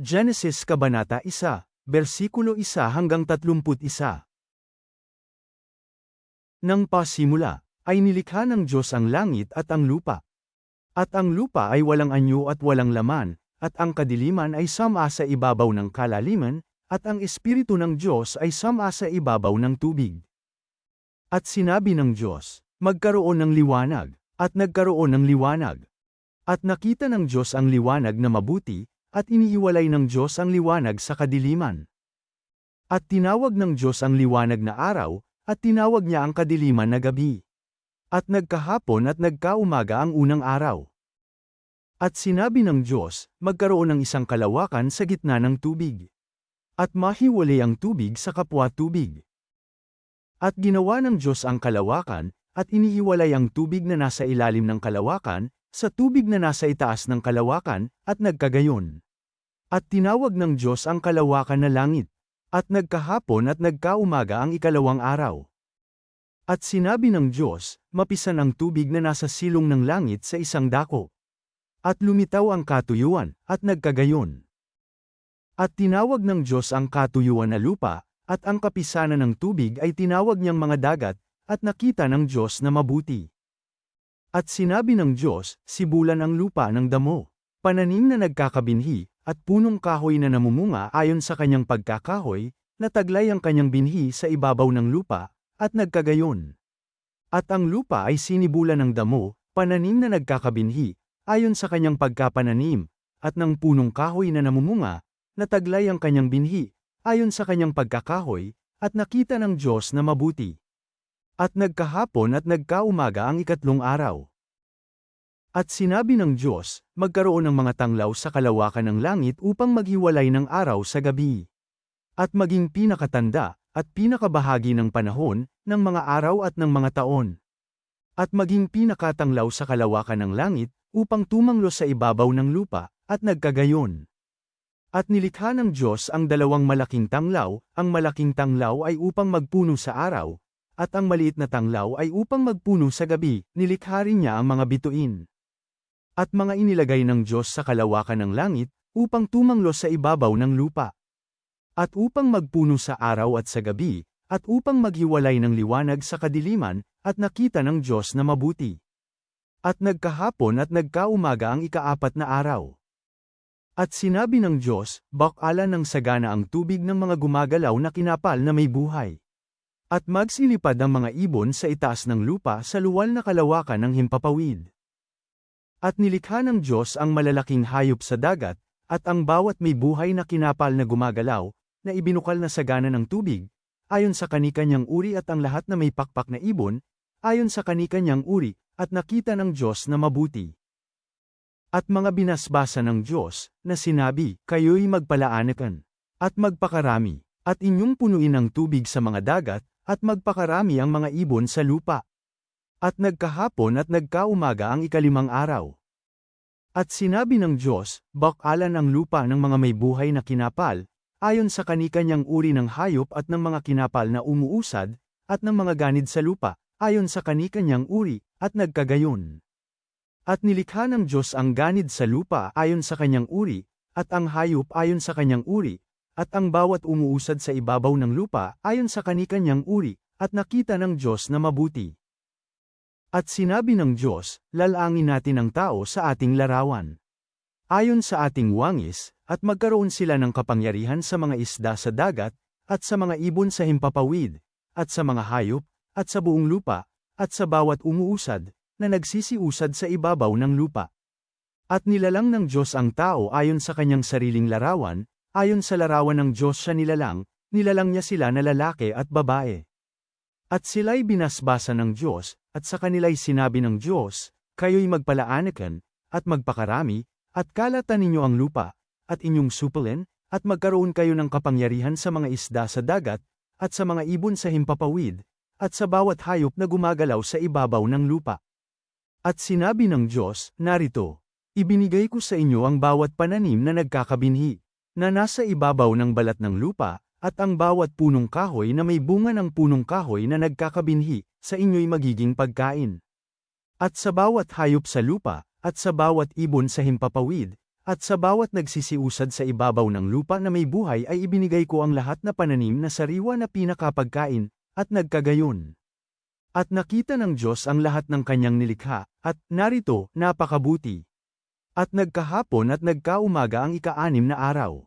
Genesis Kabanata 1, versikulo 1 hanggang 31. Nang pasimula, ay nilikha ng Diyos ang langit at ang lupa. At ang lupa ay walang anyo at walang laman, at ang kadiliman ay sama sa ibabaw ng kalaliman, at ang Espiritu ng Diyos ay sama sa ibabaw ng tubig. At sinabi ng Diyos, magkaroon ng liwanag, at nagkaroon ng liwanag. At nakita ng Diyos ang liwanag na mabuti, at inihiwalay ng Diyos ang liwanag sa kadiliman. At tinawag ng Diyos ang liwanag na araw, at tinawag niya ang kadiliman na gabi. At nagkahapon at nagkaumaga ang unang araw. At sinabi ng Diyos, magkaroon ng isang kalawakan sa gitna ng tubig. At mahiwalay ang tubig sa kapwa tubig. At ginawa ng Diyos ang kalawakan, at inihiwalay ang tubig na nasa ilalim ng kalawakan, sa tubig na nasa itaas ng kalawakan, at nagkagayon. At tinawag ng Diyos ang kalawakan na langit. At nagkahapon at nagkaumaga ang ikalawang araw. At sinabi ng Diyos, mapisan ang tubig na nasa silong ng langit sa isang dako. At lumitaw ang katuyuan, at nagkagayon. At tinawag ng Diyos ang katuyuan na lupa, at ang kapisanan ng tubig ay tinawag niyang mga dagat, at nakita ng Diyos na mabuti. At sinabi ng Diyos, sibulan ang lupa ng damo, pananim na nagkakabinhi, at punong kahoy na namumunga ayon sa kanyang pagkakahoy, na taglay ang kanyang binhi sa ibabaw ng lupa, at nagkagayon. At ang lupa ay sinibulan ng damo, pananim na nagkakabinhi, ayon sa kanyang pagkapananim, at ng punong kahoy na namumunga, na taglay ang kanyang binhi, ayon sa kanyang pagkakahoy, at nakita ng Diyos na mabuti. At nagkahapon at nagkaumaga ang ikatlong araw. At sinabi ng Diyos, magkaroon ng mga tanglaw sa kalawakan ng langit upang maghiwalay ng araw sa gabi. At maging pinakatanda, at pinakabahagi ng panahon, ng mga araw at ng mga taon. At maging pinakatanglaw sa kalawakan ng langit, upang tumanglo sa ibabaw ng lupa, at nagkagayon. At nilikha ng Diyos ang dalawang malaking tanglaw, ang malaking tanglaw ay upang magpuno sa araw, at ang maliit na tanglaw ay upang magpuno sa gabi, nilikha rin niya ang mga bituin. At mga inilagay ng Diyos sa kalawakan ng langit, upang tumanglo sa ibabaw ng lupa. At upang magpuno sa araw at sa gabi, at upang maghiwalay ng liwanag sa kadiliman, at nakita ng Diyos na mabuti. At nagkahapon at nagkaumaga ang ikaapat na araw. At sinabi ng Diyos, bakalan ng sagana ang tubig ng mga gumagalaw na kinapal na may buhay. At magsilipad ang mga ibon sa itaas ng lupa sa luwal na kalawakan ng himpapawid. At nilikha ng Diyos ang malalaking hayop sa dagat, at ang bawat may buhay na kinapal na gumagalaw, na ibinukal na sagana ng tubig, ayon sa kanikanyang uri at ang lahat na may pakpak na ibon, ayon sa kanikanyang uri, at nakita ng Diyos na mabuti. At mga binasbasa ng Diyos, na sinabi, kayo'y magpalaanakan, at magpakarami, at inyong punuin ang tubig sa mga dagat, at magpakarami ang mga ibon sa lupa. At nagkahapon at nagkaumaga ang ikalimang araw. At sinabi ng Diyos, bakalan ang lupa ng mga may buhay na kinapal, ayon sa kanikanyang uri ng hayop at ng mga kinapal na umuusad, at ng mga ganid sa lupa, ayon sa kanikanyang uri, at nagkagayon. At nilikha ng Diyos ang ganid sa lupa ayon sa kanyang uri, at ang hayop ayon sa kanyang uri, at ang bawat umuusad sa ibabaw ng lupa ayon sa kanikanyang uri, at nakita ng Diyos na mabuti. At sinabi ng Diyos, lalangin natin ang tao sa ating larawan. Ayon sa ating wangis, at magkaroon sila ng kapangyarihan sa mga isda sa dagat, at sa mga ibon sa himpapawid, at sa mga hayop, at sa buong lupa, at sa bawat umuusad, na nagsisiusad sa ibabaw ng lupa. At nilalang ng Diyos ang tao ayon sa kanyang sariling larawan, ayon sa larawan ng Diyos siya nilalang niya sila na lalaki at babae. At sila'y binasbasa ng Diyos, at sa kanila'y sinabi ng Diyos, kayo'y magpalaanakan, at magpakarami, at kalatan ninyo ang lupa, at inyong supulin, at magkaroon kayo ng kapangyarihan sa mga isda sa dagat, at sa mga ibon sa himpapawid, at sa bawat hayop na gumagalaw sa ibabaw ng lupa. At sinabi ng Diyos, narito, ibinigay ko sa inyo ang bawat pananim na nagkakabinhi, na nasa ibabaw ng balat ng lupa, at ang bawat punong kahoy na may bunga ng punong kahoy na nagkakabinhi, sa inyo'y magiging pagkain. At sa bawat hayop sa lupa, at sa bawat ibon sa himpapawid, At sa bawat nagsisiusad sa ibabaw ng lupa na may buhay ay ibinigay ko ang lahat na pananim na sariwa na pinakapagkain, at nagkagayon. At nakita ng Diyos ang lahat ng kanyang nilikha, at, narito, napakabuti. At nagkahapon at nagkaumaga ang ika-6 na araw.